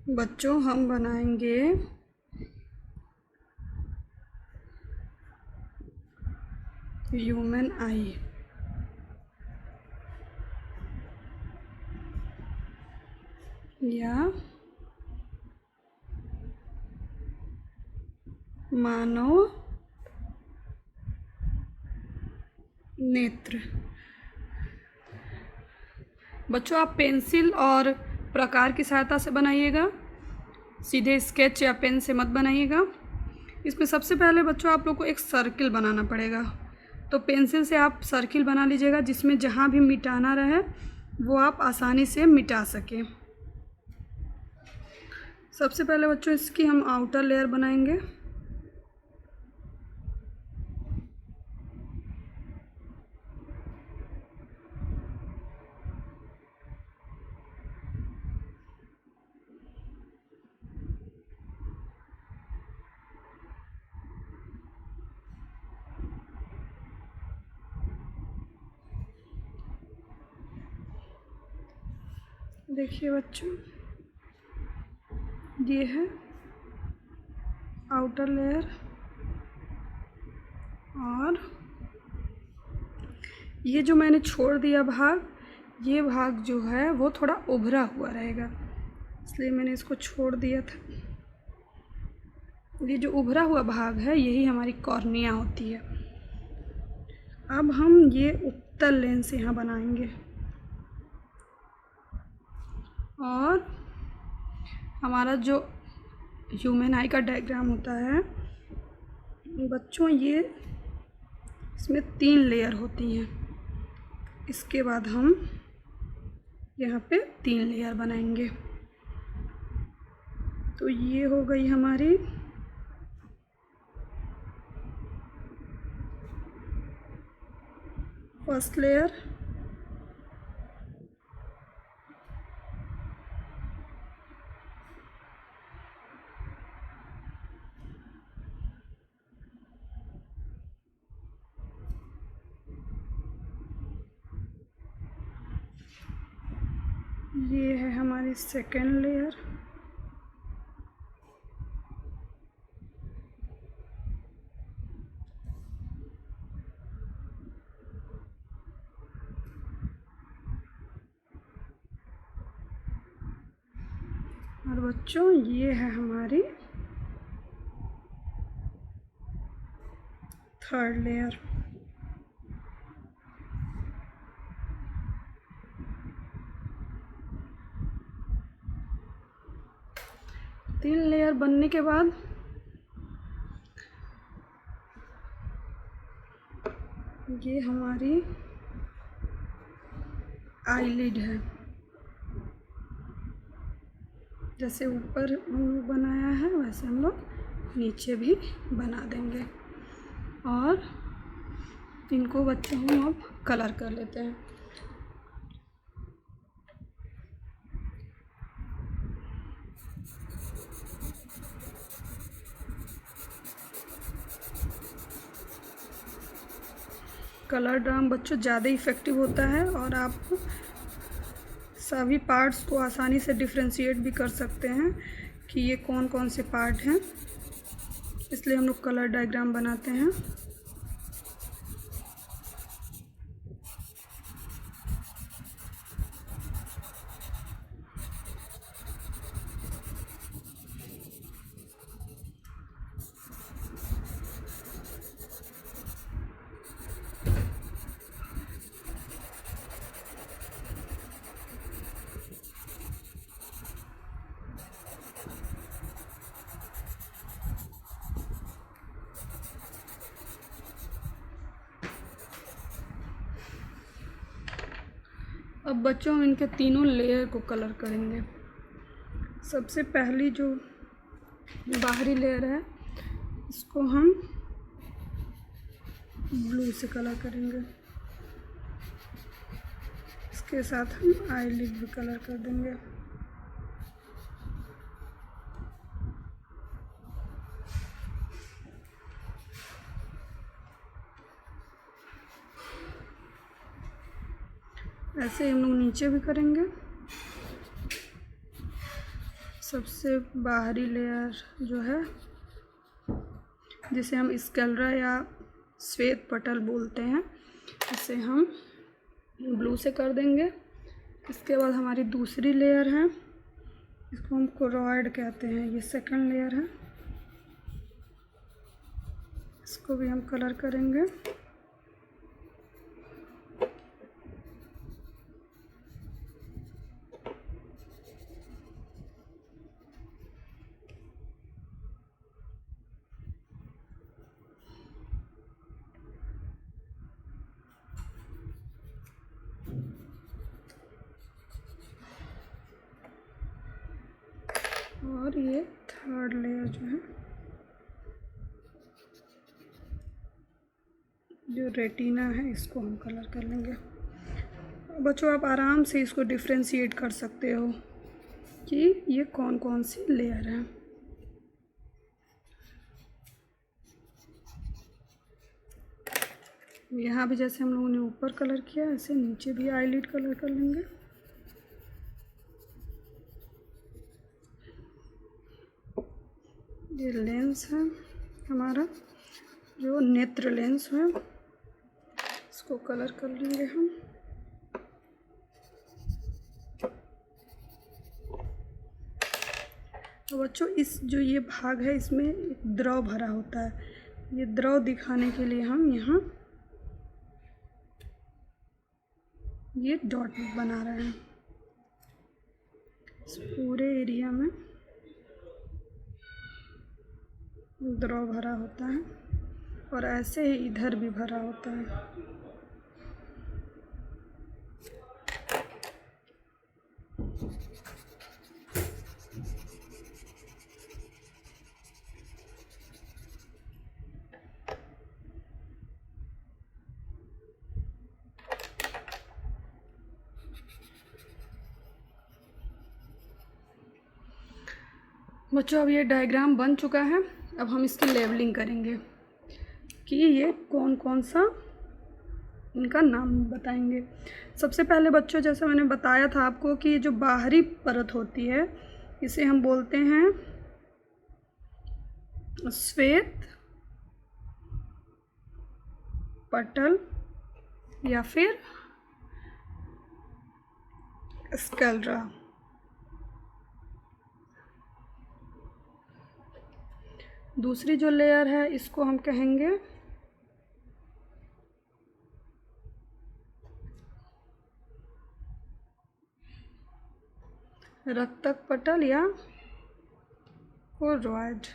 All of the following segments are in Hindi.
बच्चों हम बनाएंगे ह्यूमन आई। या मानव नेत्र। बच्चों आप पेंसिल और प्रकार की सहायता से बनाइएगा, सीधे स्केच या पेन से मत बनाइएगा। इसमें सबसे पहले बच्चों आप लोग को एक सर्किल बनाना पड़ेगा। तो पेंसिल से आप सर्किल बना लीजिएगा, जिसमें जहाँ भी मिटाना रहे वो आप आसानी से मिटा सकें। सबसे पहले बच्चों इसकी हम आउटर लेयर बनाएंगे। देखिए बच्चों, ये है आउटर लेयर और ये जो मैंने छोड़ दिया भाग, ये भाग जो है वो थोड़ा उभरा हुआ रहेगा, इसलिए मैंने इसको छोड़ दिया था। ये जो उभरा हुआ भाग है यही हमारी कॉर्निया होती है। अब हम ये उत्तल लेंस यहाँ बनाएंगे और हमारा जो ह्यूमन आई का डायग्राम होता है बच्चों, ये इसमें 3 लेयर होती हैं। इसके बाद हम यहाँ पे 3 लेयर बनाएंगे। तो ये हो गई हमारी फर्स्ट लेयर। ये है हमारी सेकेंड लेयर। और बच्चों ये है हमारी थर्ड लेयर। तीन लेयर बनने के बाद ये हमारी आईलिड है। जैसे ऊपर हम लोग बनाया है वैसे हम लोग नीचे भी बना देंगे और इनको बच्चों हम अब कलर कर लेते हैं। कलर ड्राम बच्चों ज़्यादा इफ़ेक्टिव होता है और आप सभी पार्ट्स को आसानी से डिफ्रेंशिएट भी कर सकते हैं कि ये कौन कौन से पार्ट हैं, इसलिए हम लोग कलर डायग्राम बनाते हैं। अब बच्चों हम इनके तीनों लेयर को कलर करेंगे। सबसे पहली जो बाहरी लेयर है इसको हम ब्लू से कलर करेंगे। इसके साथ हम आईलिड भी कलर कर देंगे। ऐसे हम लोग नीचे भी करेंगे। सबसे बाहरी लेयर जो है, जिसे हम स्कैलरा या श्वेत पटल बोलते हैं, इसे हम ब्लू से कर देंगे। इसके बाद हमारी दूसरी लेयर है, इसको हम कोरॉइड कहते हैं, ये सेकंड लेयर है, इसको भी हम कलर करेंगे। और ये थर्ड लेयर जो है, जो रेटिना है, इसको हम कलर कर लेंगे। बच्चों आप आराम से इसको डिफ्रेंशिएट कर सकते हो कि ये कौन कौन सी लेयर है। यहाँ भी जैसे हम लोगों ने ऊपर कलर किया, ऐसे नीचे भी आईलिड कलर कर लेंगे। ये लेंस है हमारा, जो नेत्र लेंस है, इसको कलर कर लेंगे हम। तो बच्चों इस जो ये भाग है, इसमें एक द्रव भरा होता है। ये द्रव दिखाने के लिए हम यहाँ ये डॉट बना रहे हैं। इस पूरे एरिया में द्रव भरा होता है और ऐसे ही इधर भी भरा होता है। बच्चों अब ये डायग्राम बन चुका है। अब हम इसकी लेबलिंग करेंगे कि ये कौन कौन सा, इनका नाम बताएंगे। सबसे पहले बच्चों, जैसे मैंने बताया था आपको कि जो बाहरी परत होती है, इसे हम बोलते हैं श्वेत पटल या फिर स्कैलरा। दूसरी जो लेयर है, इसको हम कहेंगे रक्तक पटल या कोरॉइड।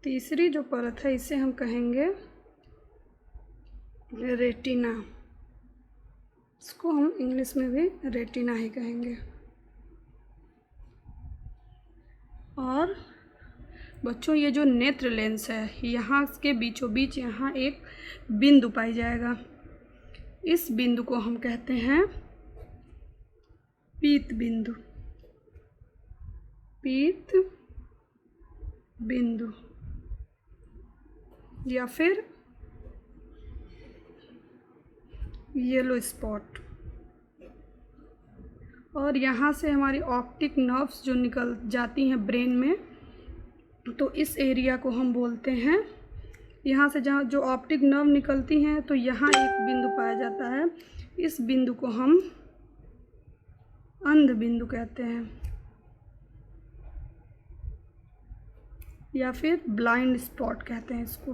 तीसरी जो परत है, इसे हम कहेंगे रेटिना। इसको हम इंग्लिश में भी रेटिना ही कहेंगे। और बच्चों ये जो नेत्र लेंस है, यहाँ के बीचों बीच यहाँ एक बिंदु पाई जाएगा। इस बिंदु को हम कहते हैं पीत बिंदु। पीत बिंदु या फिर येलो स्पॉट। और यहाँ से हमारी ऑप्टिक नर्व्स जो निकल जाती हैं ब्रेन में, तो इस एरिया को हम बोलते हैं, यहाँ से जहाँ जो ऑप्टिक नर्व निकलती हैं, तो यहाँ एक बिंदु पाया जाता है। इस बिंदु को हम अंध बिंदु कहते हैं या फिर ब्लाइंड स्पॉट कहते हैं इसको।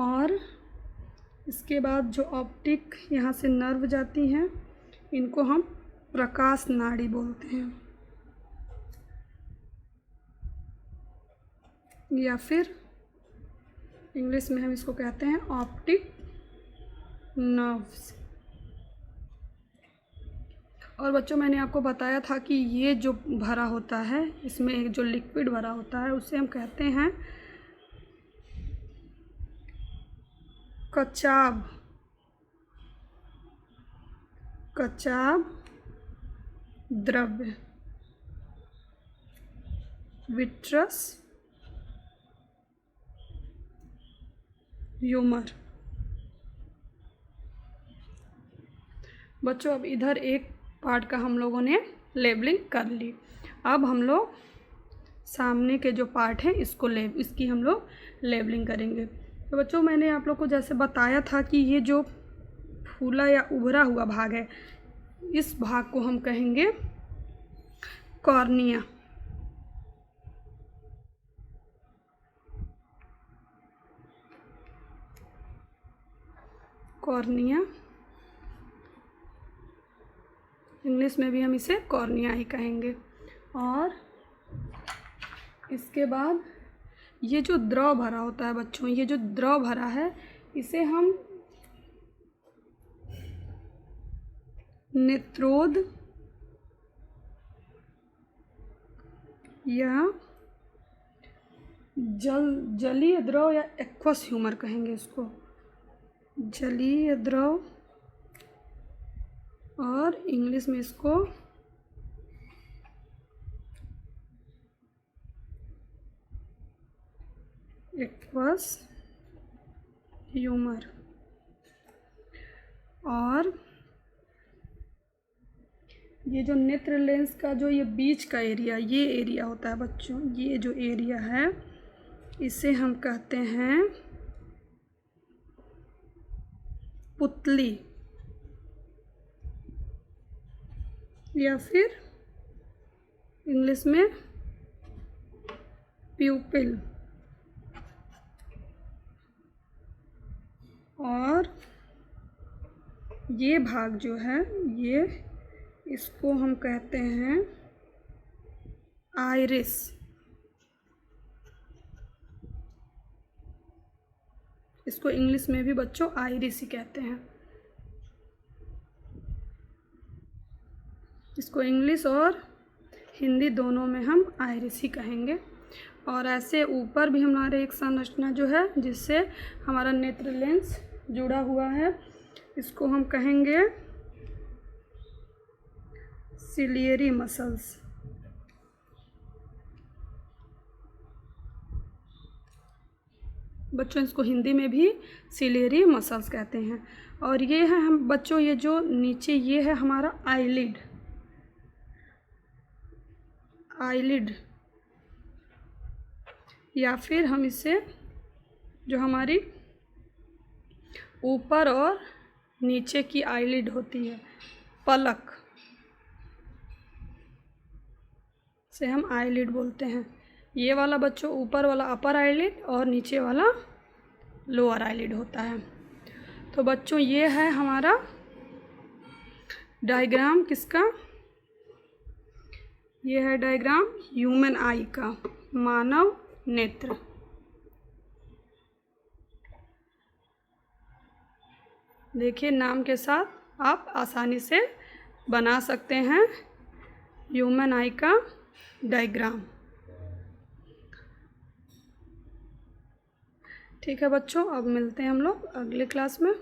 और इसके बाद जो ऑप्टिक यहाँ से नर्व जाती हैं, इनको हम प्रकाश नाड़ी बोलते हैं या फिर इंग्लिश में हम इसको कहते हैं ऑप्टिक नर्व्स। और बच्चों मैंने आपको बताया था कि ये जो भरा होता है, इसमें एक जो लिक्विड भरा होता है, उसे हम कहते हैं कचाब। कचाब द्रव्य, विट्रस ह्यूमर। बच्चों अब इधर एक पार्ट का हम लोगों ने लेबलिंग कर ली। अब हम लोग सामने के जो पार्ट हैं इसकी हम लोग लेबलिंग करेंगे। तो बच्चों मैंने आप लोग को जैसे बताया था कि ये जो फूला या उभरा हुआ भाग है, इस भाग को हम कहेंगे कॉर्निया। कॉर्निया, इंग्लिश में भी हम इसे कॉर्निया ही कहेंगे। और इसके बाद ये जो द्रव भरा होता है बच्चों, ये जो द्रव भरा है इसे हम नेत्रोद या जलीय द्रव या एक्वस ह्यूमर कहेंगे इसको। जलीय द्रव और इंग्लिश में इसको एक्वस ह्यूमर। और ये जो नेत्र लेंस का जो ये बीच का एरिया, ये एरिया होता है बच्चों, ये जो एरिया है इसे हम कहते हैं पुतली या फिर इंग्लिश में प्यूपिल। और ये भाग जो है इसको हम कहते हैं आइरिस। इसको इंग्लिश में भी बच्चों आइरिस ही कहते हैं। इसको इंग्लिश और हिंदी दोनों में हम आइरिस ही कहेंगे। और ऐसे ऊपर भी हमारे एक संरचना जो है जिससे हमारा नेत्र लेंस जुड़ा हुआ है, इसको हम कहेंगे सिलियरी मसल्स। बच्चों इसको हिंदी में भी सिलियरी मसल्स कहते हैं। और ये है हम बच्चों, ये जो नीचे ये है हमारा आईलिड। या फिर हम इसे जो हमारी ऊपर और नीचे की आईलिड होती है, पलक से हम आईलिड बोलते हैं। ये वाला बच्चों ऊपर वाला अपर आईलिड और नीचे वाला लोअर आईलिड होता है। तो बच्चों ये है हमारा डायग्राम किसका, ये है डायग्राम ह्यूमन आई का, मानव नेत्र। देखिए नाम के साथ आप आसानी से बना सकते हैं ह्यूमन आई का डायग्राम। ठीक है बच्चों, अब मिलते हैं हम लोग अगले क्लास में।